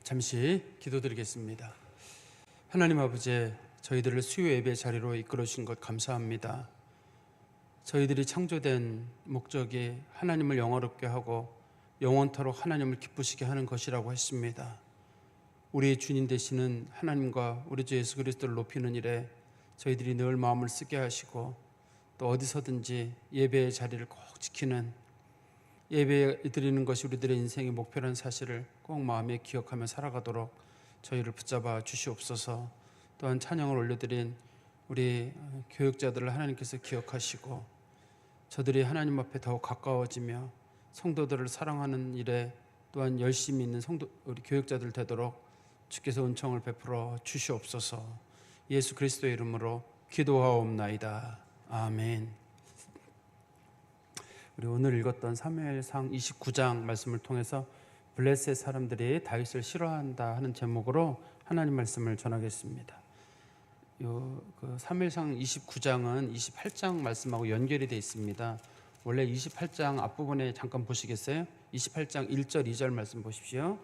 잠시 기도드리겠습니다. 하나님 아버지, 저희들을 수요 예배 자리로 이끌어 주신 것 감사합니다. 저희들이 창조된 목적이 하나님을 영화롭게 하고 영원토록 하나님을 기쁘시게 하는 것이라고 했습니다. 우리의 주님 되시는 하나님과 우리 주 예수 그리스도를 높이는 일에 저희들이 늘 마음을 쓰게 하시고, 또 어디서든지 예배의 자리를 꼭 지키는, 예배 드리는 것이 우리들의 인생의 목표라는 사실을 꼭 마음에 기억하며 살아가도록 저희를 붙잡아 주시옵소서. 또한 찬양을 올려드린 우리 교육자들을 하나님께서 기억하시고, 저들이 하나님 앞에 더욱 가까워지며 성도들을 사랑하는 일에 또한 열심히 있는 우리 교육자들 되도록 주께서 은총을 베풀어 주시옵소서. 예수 그리스도의 이름으로 기도하옵나이다. 아멘. 우리 오늘 읽었던 사무엘상 29장 말씀을 통해서 블레셋 사람들이 다윗을 싫어한다 하는 제목으로 하나님 말씀을 전하겠습니다. 사무엘상 29장은 28장 말씀하고 연결이 되어 있습니다. 원래 28장 앞부분에 잠깐 보시겠어요? 28장 1절 2절 말씀 보십시오.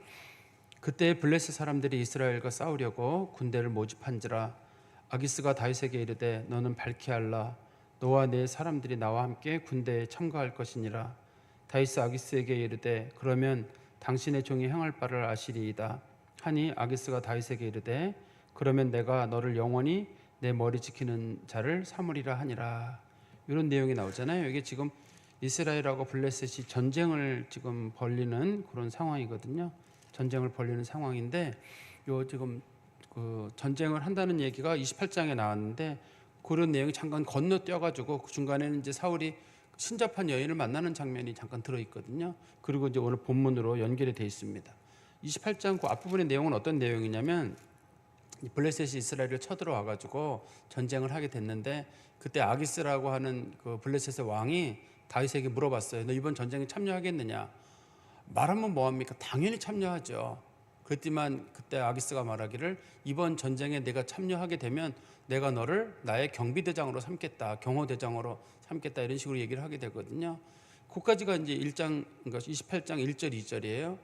그때 블레셋 사람들이 이스라엘과 싸우려고 군대를 모집한지라 아기스가 다윗에게 이르되 너는 밝히 알라. 너와 내 사람들이 나와 함께 군대에 참가할 것이니라. 다윗이 아기스에게 이르되 그러면 당신의 종이 행할 바를 아시리이다 하니 아기스가 다윗에게 이르되 그러면 내가 너를 영원히 내 머리 지키는 자를 삼으리라 하니라. 이런 내용이 나오잖아요. 이게 지금 이스라엘하고 블레셋이 전쟁을 지금 벌리는 그런 상황이거든요. 전쟁을 벌리는 상황인데, 지금 그 전쟁을 한다는 얘기가 28장에 나왔는데, 그런 내용이 잠깐 건너뛰어가지고 그 중간에는 이제 사울이 신접한 여인을 만나는 장면이 잠깐 들어있거든요. 그리고 이제 오늘 본문으로 연결이 되어 있습니다. 28장 그 앞부분의 내용은 어떤 내용이냐면, 블레셋이 이스라엘을 쳐들어와가지고 전쟁을 하게 됐는데, 그때 아기스라고 하는 그 블레셋의 왕이 다윗에게 물어봤어요. 너 이번 전쟁에 참여하겠느냐? 말하면 뭐합니까? 당연히 참여하죠. 그랬지만 그때 아기스가 말하기를 이번 전쟁에 내가 참여하게 되면 내가 너를 나의 경비대장으로 삼겠다, 경호대장으로 삼겠다, 이런 식으로 얘기를 하게 되거든요. 그까지가 이제 1장, 그러니까 28장 1절 2절이에요.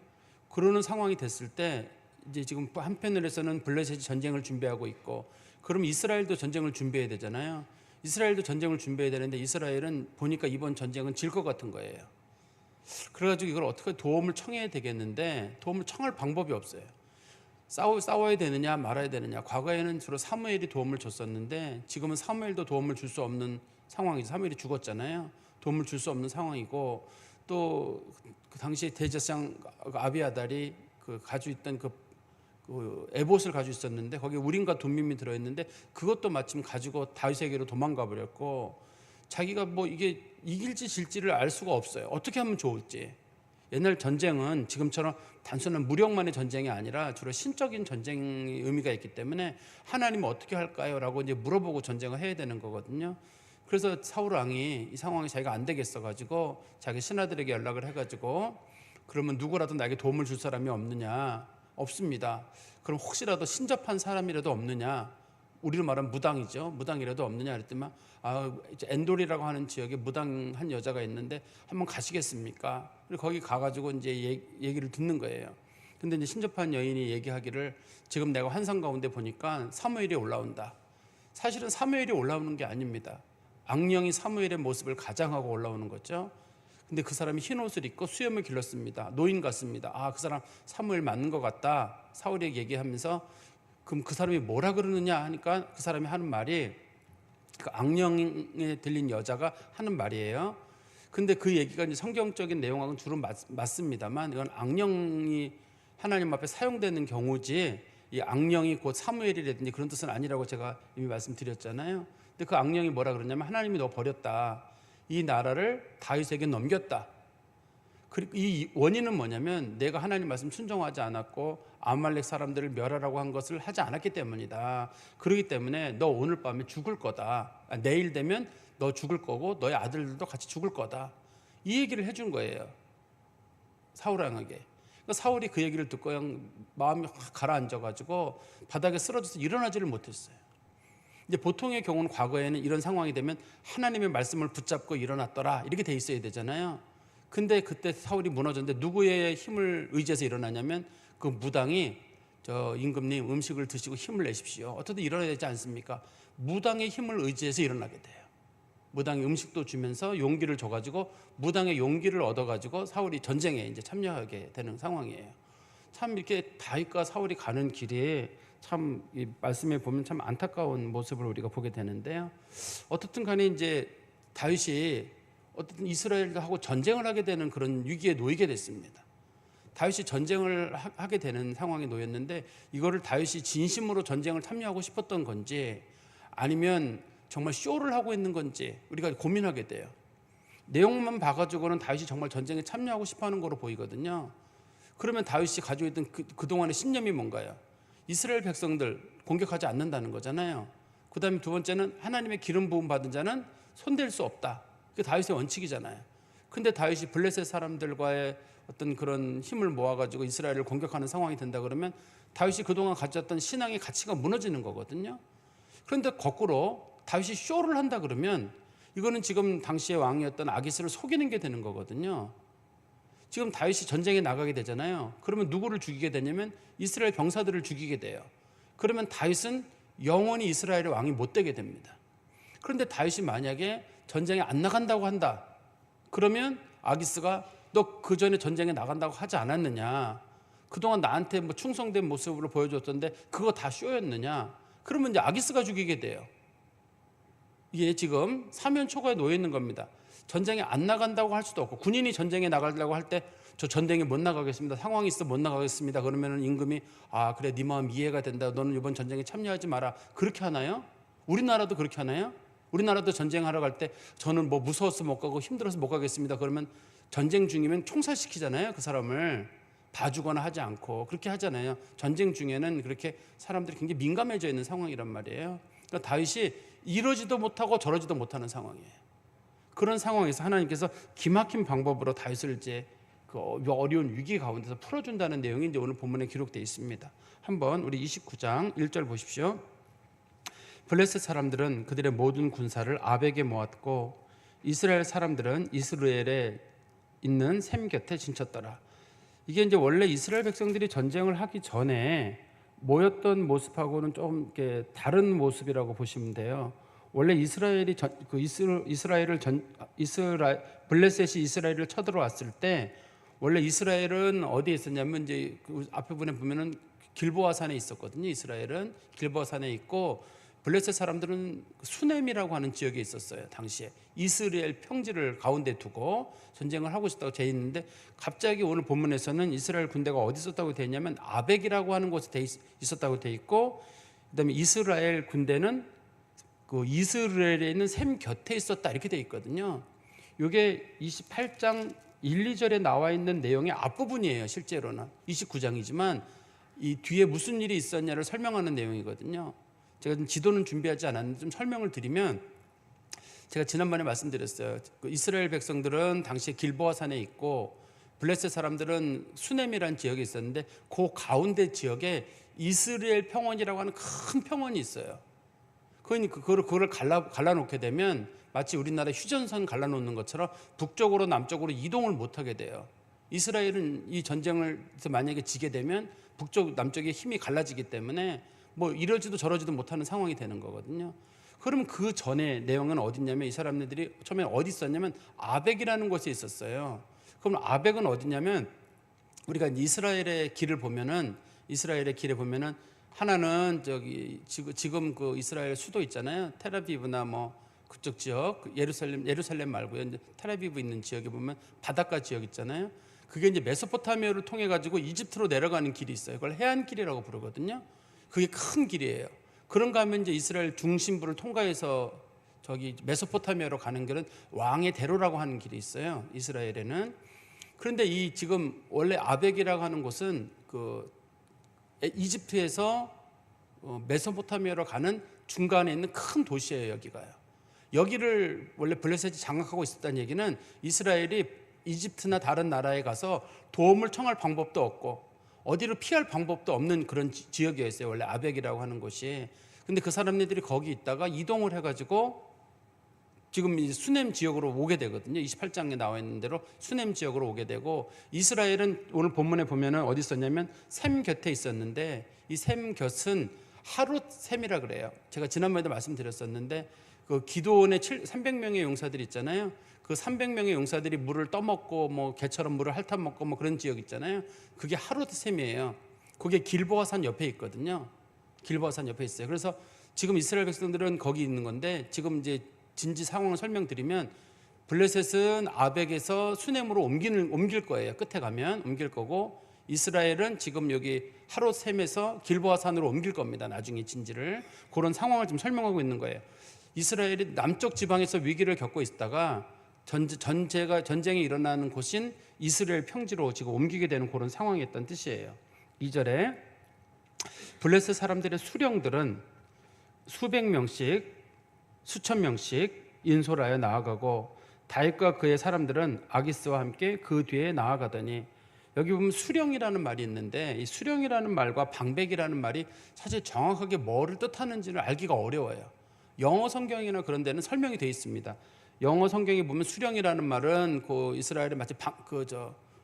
그러는 상황이 됐을 때 이제 지금 한편으로서는 블레셋이 전쟁을 준비하고 있고, 그럼 이스라엘도 전쟁을 준비해야 되잖아요. 이스라엘도 전쟁을 준비해야 되는데 이스라엘은 보니까 이번 전쟁은 질 것 같은 거예요. 그래가지고 이걸 어떻게 도움을 청해야 되겠는데 도움을 청할 방법이 없어요. 싸워야 되느냐 말아야 되느냐. 과거에는 주로 사무엘이 도움을 줬었는데 지금은 사무엘도 도움을 줄 수 없는 상황이죠. 사무엘이 죽었잖아요. 도움을 줄 수 없는 상황이고, 또 그 당시에 대제사장 아비아달이 가지고 있던 그 에봇을 가지고 있었는데 거기에 우림과 둠밈이 들어있는데 그것도 마침 가지고 다윗에게로 도망가 버렸고, 자기가 뭐 이게 이길지 질지를 알 수가 없어요. 어떻게 하면 좋을지. 옛날 전쟁은 지금처럼 단순한 무력만의 전쟁이 아니라 주로 신적인 전쟁의 의미가 있기 때문에 하나님은 어떻게 할까요? 라고 이제 물어보고 전쟁을 해야 되는 거거든요. 그래서 사울 왕이 이 상황이 자기가 안 되겠어 가지고 자기 신하들에게 연락을 해가지고 그러면 누구라도 나에게 도움을 줄 사람이 없느냐? 없습니다. 그럼 혹시라도 신접한 사람이라도 없느냐? 우리로 말하면 무당이죠. 무당이라도 없느냐 그랬더니 이제 엔돌이라고 하는 지역에 무당한 여자가 있는데 한번 가시겠습니까? 그리고 거기 가가지고 이제 얘기를 듣는 거예요. 근데 이제 신접한 여인이 얘기하기를 지금 내가 환상 가운데 보니까 사무엘이 올라온다. 사실은 사무엘이 올라오는 게 아닙니다. 악령이 사무엘의 모습을 가장하고 올라오는 거죠. 근데 그 사람이 흰 옷을 입고 수염을 길렀습니다. 노인 같습니다. 그 사람 사무엘 맞는 것 같다. 사울에게 얘기하면서 그럼 그 사람이 뭐라 그러느냐 하니까 그 사람이 하는 말이 그 악령에 들린 여자가 하는 말이에요. 근데 그 얘기가 이제 성경적인 내용하고는 주로 맞습니다만 이건 악령이 하나님 앞에 사용되는 경우지 이 악령이 곧 사무엘이라든지 그런 뜻은 아니라고 제가 이미 말씀드렸잖아요. 근데 그 악령이 뭐라 그러냐면 하나님이 너 버렸다. 이 나라를 다윗에게 넘겼다. 그리고 이 원인은 뭐냐면 내가 하나님 말씀 순종하지 않았고 아말렉 사람들을 멸하라고 한 것을 하지 않았기 때문이다. 그렇기 때문에 너 오늘 밤에 죽을 거다. 내일 되면 너 죽을 거고 너의 아들들도 같이 죽을 거다. 이 얘기를 해준 거예요. 사울 왕에게. 그러니까 사울이 그 얘기를 듣고 그냥 마음이 확 가라앉아가지고 바닥에 쓰러져서 일어나지를 못했어요. 이제 보통의 경우는 과거에는 이런 상황이 되면 하나님의 말씀을 붙잡고 일어났더라 이렇게 돼 있어야 되잖아요. 근데 그때 사울이 무너졌는데 누구의 힘을 의지해서 일어나냐면 그 무당이 저 임금님 음식을 드시고 힘을 내십시오. 어떻게 일어나야 되지 않습니까? 무당의 힘을 의지해서 일어나게 돼요. 무당의 음식도 주면서 용기를 줘가지고 무당의 용기를 얻어가지고 사울이 전쟁에 이제 참여하게 되는 상황이에요. 참 이렇게 다윗과 사울이 가는 길에 참 이 말씀에 보면 참 안타까운 모습을 우리가 보게 되는데요. 어떻든 간에 이제 다윗이 어쨌든 이스라엘하고 전쟁을 하게 되는 그런 위기에 놓이게 됐습니다. 다윗이 전쟁을 하게 되는 상황에 놓였는데 이거를 다윗이 진심으로 전쟁을 참여하고 싶었던 건지 아니면 정말 쇼를 하고 있는 건지 우리가 고민하게 돼요. 내용만 봐가지고는 다윗이 정말 전쟁에 참여하고 싶어하는 거로 보이거든요. 그러면 다윗이 가지고 있던 그동안의 신념이 뭔가요? 이스라엘 백성들 공격하지 않는다는 거잖아요. 그 다음에 두 번째는 하나님의 기름 부음 받은 자는 손댈 수 없다. 그게 다윗의 원칙이잖아요. 근데 다윗이 블레셋 사람들과의 어떤 그런 힘을 모아가지고 이스라엘을 공격하는 상황이 된다 그러면 다윗이 그동안 가졌던 신앙의 가치가 무너지는 거거든요. 그런데 거꾸로 다윗이 쇼를 한다 그러면 이거는 지금 당시의 왕이었던 아기스를 속이는 게 되는 거거든요. 지금 다윗이 전쟁에 나가게 되잖아요. 그러면 누구를 죽이게 되냐면 이스라엘 병사들을 죽이게 돼요. 그러면 다윗은 영원히 이스라엘의 왕이 못 되게 됩니다. 그런데 다윗이 만약에 전쟁에 안 나간다고 한다. 그러면 아기스가 너 그 전에 전쟁에 나간다고 하지 않았느냐? 그동안 나한테 뭐 충성된 모습으로 보여줬던데 그거 다 쇼였느냐? 그러면 이제 아기스가 죽이게 돼요. 이게 지금 사면초가에 놓여 있는 겁니다. 전쟁에 안 나간다고 할 수도 없고 군인이 전쟁에 나가려고 할 때 저 전쟁에 못 나가겠습니다. 상황이 있어 못 나가겠습니다. 그러면은 임금이 아 그래 네 마음 이해가 된다. 너는 이번 전쟁에 참여하지 마라. 그렇게 하나요? 우리나라도 그렇게 하나요? 우리나라도 전쟁하러 갈 때 저는 뭐 무서워서 못 가고 힘들어서 못 가겠습니다. 그러면 전쟁 중이면 총살시키잖아요. 그 사람을 봐주거나 하지 않고 그렇게 하잖아요. 전쟁 중에는 그렇게 사람들이 굉장히 민감해져 있는 상황이란 말이에요. 그러니까 다윗이 이러지도 못하고 저러지도 못하는 상황이에요. 그런 상황에서 하나님께서 기막힌 방법으로 다윗을 이제 그 어려운 위기 가운데서 풀어준다는 내용이 이제 오늘 본문에 기록되어 있습니다. 한번 우리 29장 1절 보십시오. 블레셋 사람들은 그들의 모든 군사를 아벡에 모았고 이스라엘 사람들은 이스라엘에 있는 샘 곁에 진쳤더라. 이게 이제 원래 이스라엘 백성들이 전쟁을 하기 전에 모였던 모습하고는 좀 이렇게 다른 모습이라고 보시면 돼요. 원래 블레셋이 이스라엘을 쳐들어왔을 때 원래 이스라엘은 어디에 있었냐면 이제 그 앞에 분에 보면은 길보아 산에 있었거든요. 이스라엘은 길보아 산에 있고 블레셋 사람들은 수넴이라고 하는 지역에 있었어요. 당시에 이스라엘 평지를 가운데 두고 전쟁을 하고 있었다고 되어 있는데 갑자기 오늘 본문에서는 이스라엘 군대가 어디 있었다고 되어 있냐면 아벡이라고 하는 곳에 있었다고 되어 있고 그다음에 이스라엘 군대는 그 이스라엘에 있는 샘 곁에 있었다 이렇게 되어 있거든요. 이게 28장 1, 2절에 나와 있는 내용의 앞부분이에요. 실제로는 29장이지만 이 뒤에 무슨 일이 있었냐를 설명하는 내용이거든요. 제가 좀 지도는 준비하지 않았는데 좀 설명을 드리면 제가 지난번에 말씀드렸어요. 그 이스라엘 백성들은 당시에 길보아 산에 있고 블레셋 사람들은 수넴이라는 지역에 있었는데 그 가운데 지역에 이스라엘 평원이라고 하는 큰 평원이 있어요. 그거를 갈라놓게 되면 마치 우리나라 휴전선 갈라놓는 것처럼 북쪽으로 남쪽으로 이동을 못하게 돼요. 이스라엘은 이 전쟁을 만약에 지게 되면 북쪽 남쪽의 힘이 갈라지기 때문에 뭐 이러지도 저러지도 못하는 상황이 되는 거거든요. 그러면 그 전에 내용은 어디냐면 이 사람들이 처음에 어디 있었냐면 아벡이라는 곳에 있었어요. 그럼 아벡은 어디냐면 우리가 이스라엘의 길을 보면은 하나는 저기 지금 그 이스라엘 수도 있잖아요. 텔아비브나 뭐 그쪽 지역 예루살렘 말고요. 이제 텔아비브 있는 지역에 보면 바닷가 지역 있잖아요. 그게 이제 메소포타미아를 통해 가지고 이집트로 내려가는 길이 있어요. 그걸 해안길이라고 부르거든요. 그게 큰 길이에요. 그런가 하면 이제 이스라엘 중심부를 통과해서 저기 메소포타미아로 가는 길은 왕의 대로라고 하는 길이 있어요. 이스라엘에는. 그런데 이 지금 원래 아벡이라고 하는 곳은 그 이집트에서 메소포타미아로 가는 중간에 있는 큰 도시예요. 여기를 원래 블레셋이 장악하고 있었다는 얘기는 이스라엘이 이집트나 다른 나라에 가서 도움을 청할 방법도 없고 어디로 피할 방법도 없는 그런 지역이었어요. 원래 아벡이라고 하는 곳이. 근데 그 사람들이 거기 있다가 이동을 해가지고 지금 이 수넴 지역으로 오게 되거든요. 28장에 나와 있는 대로 수넴 지역으로 오게 되고, 이스라엘은 오늘 본문에 보면은 어디 있었냐면 셈 곁에 있었는데, 이 셈 곁은 하룻 셈이라 그래요. 제가 지난번에도 말씀드렸었는데, 그 기드온의 300명의 용사들이 있잖아요. 그 300명의 용사들이 물을 떠먹고 뭐 개처럼 물을 핥아 먹고 뭐 그런 지역 있잖아요. 그게 하룻 셈이에요. 그게 길보아산 옆에 있거든요. 길보아산 옆에 있어요. 그래서 지금 이스라엘 백성들은 거기 있는 건데, 지금 이제 진지 상황을 설명드리면 블레셋은 아벡에서 수넴으로 옮길 거예요. 끝에 가면 옮길 거고, 이스라엘은 지금 여기 하롯셈에서 길보아산으로 옮길 겁니다. 나중에 진지를. 그런 상황을 지금 설명하고 있는 거예요. 이스라엘이 남쪽 지방에서 위기를 겪고 있다가 전쟁이 일어나는 곳인 이스라엘 평지로 지금 옮기게 되는 그런 상황이었다는 뜻이에요. 2절에 블레셋 사람들의 수령들은 수백 명씩 수천 명씩 인솔하여 나아가고, 다윗과 그의 사람들은 아기스와 함께 그 뒤에 나아가더니, 여기 보면 수령이라는 말이 있는데, 이 수령이라는 말과 방백이라는 말이 사실 정확하게 뭐를 뜻하는지를 알기가 어려워요. 영어 성경이나 그런 데는 설명이 되어 있습니다. 영어 성경에 보면 수령이라는 말은 그 이스라엘의 마치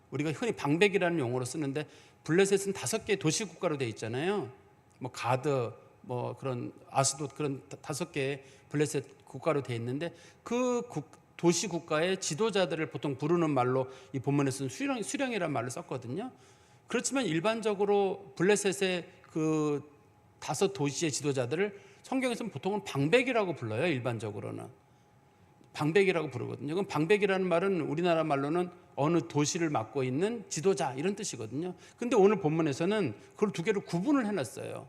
우리가 흔히 방백이라는 용어로 쓰는데, 블레셋은 5개의 도시 국가로 되어 있잖아요. 뭐 가드, 뭐 그런 아스돗, 그런 5개의 블레셋 국가로 되어 있는데, 그 도시 국가의 지도자들을 보통 부르는 말로 이 본문에서는 수령이라는 말을 썼거든요. 그렇지만 일반적으로 블레셋의 그 5도시의 지도자들을 성경에서는 보통은 방백이라고 불러요. 일반적으로는 방백이라고 부르거든요. 그럼 방백이라는 말은 우리나라 말로는 어느 도시를 맡고 있는 지도자, 이런 뜻이거든요. 근데 오늘 본문에서는 그걸 두 개를 구분을 해놨어요.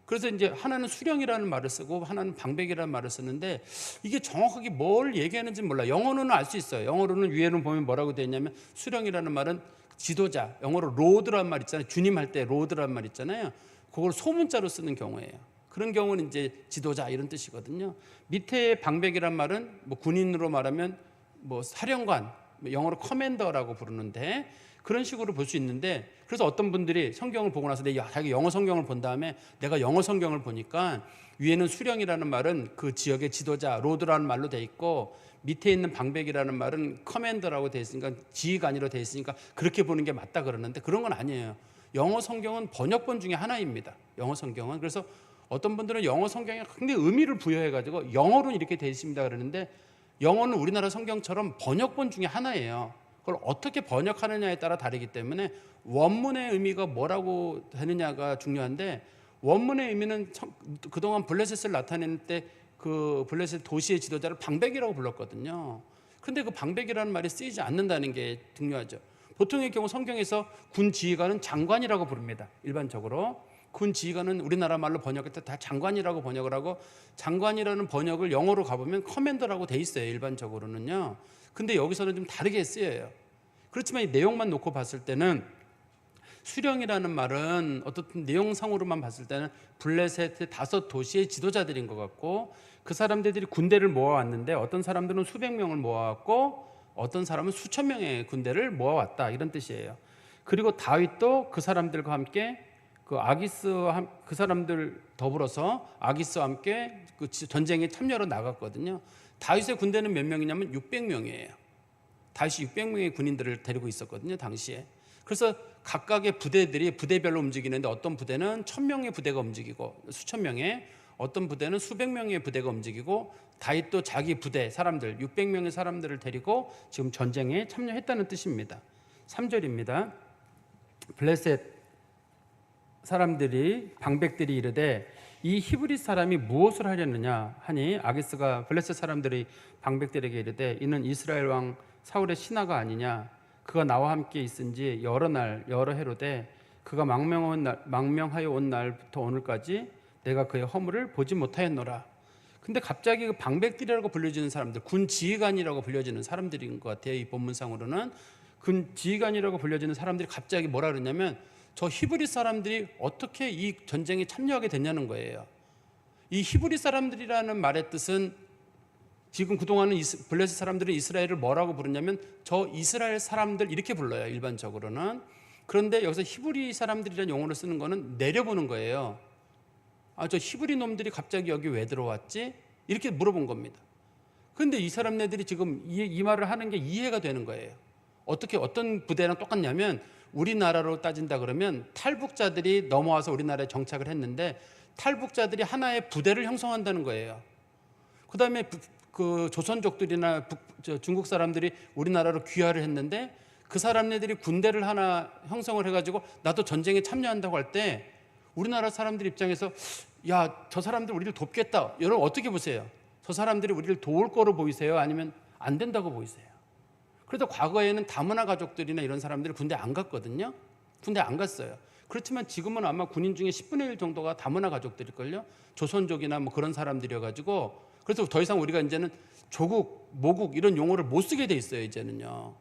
그래서 이제 하나는 수령이라는 말을 쓰고 하나는 방백이라는 말을 쓰는데, 이게 정확하게 뭘 얘기하는지 몰라. 영어로는 알 수 있어요. 영어로는 위에는 보면 뭐라고 되어 있냐면, 수령이라는 말은 지도자, 영어로 로드라는 말 있잖아요. 주님 할 때 로드라는 말 있잖아요. 그걸 소문자로 쓰는 경우예요. 그런 경우는 이제 지도자, 이런 뜻이거든요. 밑에 방백이란 말은 뭐 군인으로 말하면 뭐 사령관, 영어로 커맨더라고 부르는데, 그런 식으로 볼 수 있는데, 그래서 어떤 분들이 성경을 보고 나서 자기 영어 성경을 본 다음에 내가 영어 성경을 보니까 위에는 수령이라는 말은 그 지역의 지도자, 로드라는 말로 돼 있고, 밑에 있는 방백이라는 말은 커맨더라고 돼 있으니까 지휘관으로 돼 있으니까 그렇게 보는 게 맞다 그러는데, 그런 건 아니에요. 영어 성경은 번역본 중에 하나입니다. 영어 성경은. 그래서 어떤 분들은 영어 성경에 굉장히 의미를 부여해가지고 영어로는 이렇게 돼 있습니다 그러는데, 영어는 우리나라 성경처럼 번역본 중에 하나예요. 그걸 어떻게 번역하느냐에 따라 다르기 때문에 원문의 의미가 뭐라고 되느냐가 중요한데, 원문의 의미는 그동안 블레셋을 나타낼 때 그 블레셋 도시의 지도자를 방백이라고 불렀거든요. 그런데 그 방백이라는 말이 쓰이지 않는다는 게 중요하죠. 보통의 경우 성경에서 군 지휘관은 장관이라고 부릅니다. 일반적으로 군 지휘관은 우리나라 말로 번역할 때 다 장관이라고 번역을 하고, 장관이라는 번역을 영어로 가보면 커맨더라고 돼 있어요. 일반적으로는요. 근데 여기서는 좀 다르게 쓰여요. 그렇지만 이 내용만 놓고 봤을 때는, 수령이라는 말은 어떻든 내용상으로만 봤을 때는 블레셋의 5도시의 지도자들인 것 같고, 그 사람들이 군대를 모아왔는데 어떤 사람들은 수백 명을 모아왔고 어떤 사람은 수천 명의 군대를 모아왔다, 이런 뜻이에요. 그리고 다윗도 그 사람들과 함께 그 사람들 더불어서 아기스와 함께 그 전쟁에 참여로 나갔거든요. 다윗의 군대는 몇 명이냐면 600명이에요. 다윗이 600명의 군인들을 데리고 있었거든요, 당시에. 그래서 각각의 부대들이 부대별로 움직이는데, 어떤 부대는 1000명의 부대가 움직이고 수천 명의, 어떤 부대는 수백 명의 부대가 움직이고, 다윗도 자기 부대 사람들 600명의 사람들을 데리고 지금 전쟁에 참여했다는 뜻입니다. 3절입니다. 블레셋 사람들이, 방백들이 이르되 이 히브리 사람이 무엇을 하려느냐 하니, 아기스가 블레셋 사람들이 방백들에게 이르되 이는 이스라엘 왕 사울의 신하가 아니냐. 그가 나와 함께 있은지 여러 날 여러 해로되 그가 망명하여 온 날부터 오늘까지 내가 그의 허물을 보지 못하였노라. 근데 갑자기 그 방백들이라고 불려지는 사람들, 군 지휘관이라고 불려지는 사람들인 것 같아요. 이 본문상으로는 군 지휘관이라고 불려지는 사람들이 갑자기 뭐라 그러냐면, 저 히브리 사람들이 어떻게 이 전쟁에 참여하게 됐냐는 거예요. 이 히브리 사람들이라는 말의 뜻은, 지금 그동안은 블레셋 사람들은 이스라엘을 뭐라고 부르냐면 저 이스라엘 사람들, 이렇게 불러요, 일반적으로는. 그런데 여기서 히브리 사람들이라는 용어를 쓰는 거는 내려보는 거예요. 저 히브리 놈들이 갑자기 여기 왜 들어왔지? 이렇게 물어본 겁니다. 근데 이 사람네들이 지금 이 말을 하는 게 이해가 되는 거예요. 어떻게 어떤 부대랑 똑같냐면 우리나라로 따진다 그러면 탈북자들이 넘어와서 우리나라에 정착을 했는데 탈북자들이 하나의 부대를 형성한다는 거예요. 그다음에 그 조선족들이나 중국 사람들이 우리나라로 귀화를 했는데 그 사람네들이 군대를 하나 형성을 해가지고 나도 전쟁에 참여한다고 할 때 우리나라 사람들 입장에서 야, 저 사람들 우리를 돕겠다. 여러분 어떻게 보세요? 저 사람들이 우리를 도울 거로 보이세요? 아니면 안 된다고 보이세요? 그래도 과거에는 다문화 가족들이나 이런 사람들이 군대 안 갔거든요. 군대 안 갔어요. 그렇지만 지금은 아마 군인 중에 10분의 1 정도가 다문화 가족들일걸요. 조선족이나 뭐 그런 사람들이어가지고 그래서 더 이상 우리가 이제는 조국, 모국 이런 용어를 못 쓰게 돼 있어요. 이제는요.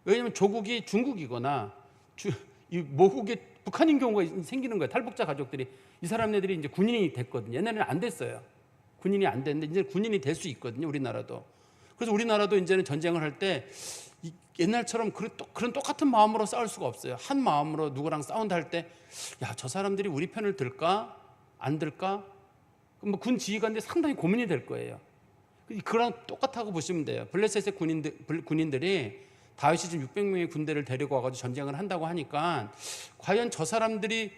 왜냐하면 조국이 중국이거나 이 모국이 북한인 경우가 생기는 거예요. 탈북자 가족들이 이 사람네들이 이제 군인이 됐거든요. 옛날에는 안 됐어요. 군인이 안 됐는데 이제 군인이 될 수 있거든요. 우리나라도. 그래서 우리나라도 이제는 전쟁을 할 때 옛날처럼 그런 똑같은 마음으로 싸울 수가 없어요. 한 마음으로 누구랑 싸운다 할 때 야, 저 사람들이 우리 편을 들까? 안 들까? 뭐 군 지휘관들이 상당히 고민이 될 거예요. 그랑 똑같다고 보시면 돼요. 블레셋의 군인들이 다윗이 지금 600명의 군대를 데리고 와가지고 전쟁을 한다고 하니까 과연 저 사람들이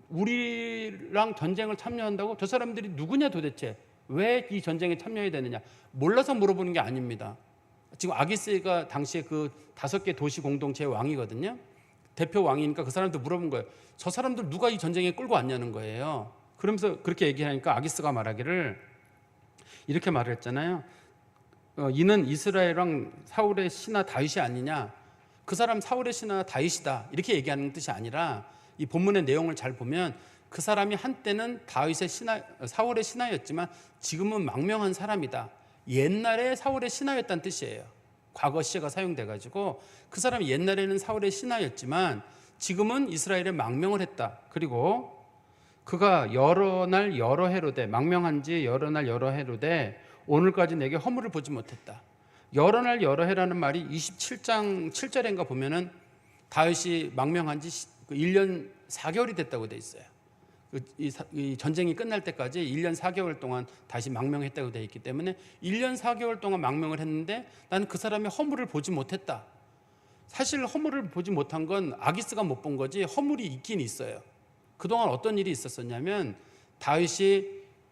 우리랑 전쟁을 참여한다고? 저 사람들이 누구냐 도대체? 왜 이 전쟁에 참여해야 되느냐? 몰라서 물어보는 게 아닙니다. 지금 아기스가 당시에 그 5개 도시 공동체의 왕이거든요. 대표 왕이니까 그 사람도 물어본 거예요. 저 사람들 누가 이 전쟁에 끌고 왔냐는 거예요. 그러면서 그렇게 얘기하니까 아기스가 말하기를 이렇게 말을 했잖아요. 이는 이스라엘 왕 사울의 신하 다윗이 아니냐. 그 사람 사울의 신하 다윗이다. 이렇게 얘기하는 뜻이 아니라 이 본문의 내용을 잘 보면 그 사람이 한때는 사울의 신하였지만 지금은 망명한 사람이다. 옛날에 사울의 신하였다는 뜻이에요. 과거 시제가 사용돼가지고 그 사람이 옛날에는 사울의 신하였지만 지금은 이스라엘에 망명을 했다. 그리고 그가 여러 날 여러 해로 돼 망명한 지 여러 날 여러 해로 돼 오늘까지 내게 허물을 보지 못했다. 여러 날 여러 해라는 말이 27장 7절인가 보면은 다윗이 망명한 지 1년 4개월이 됐다고 돼 있어요. 이 전쟁이 끝날 때까지 1년 4개월 동안 다시 망명했다고 돼 있기 때문에 1년 4개월 동안 망명을 했는데 나는 그 사람의 허물을 보지 못했다. 사실 허물을 보지 못한 건 아기스가 못 본 거지 허물이 있긴 있어요. 그동안 어떤 일이 있었었냐면 다윗이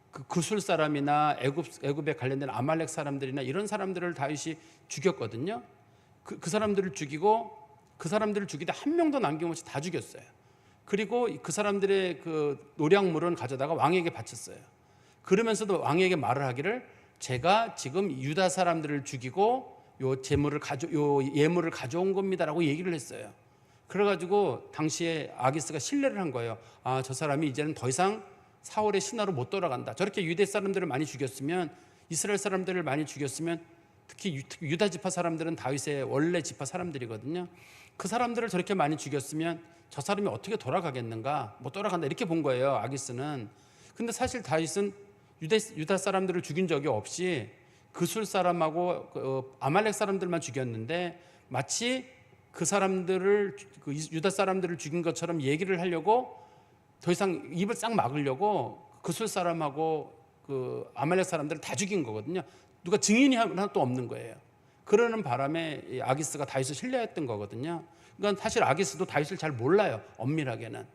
그 구술 사람이나 애굽에 관련된 아말렉 사람들이나 이런 사람들을 다윗이 죽였거든요. 그 사람들을 죽이고 그 사람들을 죽이다 한 명도 남김없이 다 죽였어요. 그리고 그 사람들의 그 노량물은 가져다가 왕에게 바쳤어요. 그러면서도 왕에게 말을 하기를 제가 지금 유다 사람들을 죽이고 요 예물을 가져온 겁니다라고 얘기를 했어요. 그래가지고 당시에 아기스가 신뢰를 한 거예요. 아, 저 사람이 이제는 더 이상 사울의 신하로 못 돌아간다. 저렇게 유대 사람들을 많이 죽였으면 이스라엘 사람들을 많이 죽였으면 특히 유다 지파 사람들은 다윗의 원래 지파 사람들이거든요. 그 사람들을 저렇게 많이 죽였으면 저 사람이 어떻게 돌아가겠는가? 못 돌아간다 이렇게 본 거예요. 아기스는. 근데 사실 다윗은 유다 사람들을 죽인 적이 없이 그술 사람하고 아말렉 사람들만 죽였는데 마치 그 사람들을 유다 사람들을 죽인 것처럼 얘기를 하려고 더 이상 입을 싹 막으려고 그술 사람하고 그 아말렉 사람들을 다 죽인 거거든요. 누가 증인이 하나도 없는 거예요. 그러는 바람에 아기스가 다윗을 신뢰했던 거거든요. 그러니까 사실 아기스도 다윗을 잘 몰라요. 엄밀하게는.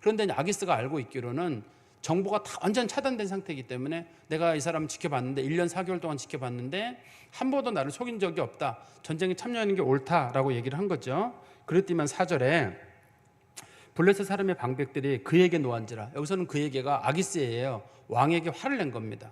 그런데 아기스가 알고 있기로는 정보가 다 완전 차단된 상태이기 때문에 내가 이 사람 지켜봤는데 1년 4개월 동안 지켜봤는데 한 번도 나를 속인 적이 없다. 전쟁에 참여하는 게 옳다라고 얘기를 한 거죠. 그랬더니만 4절에 블레셋 사람의 방백들이 그에게 노한지라. 여기서는 그에게가 아기스예요. 왕에게 화를 낸 겁니다.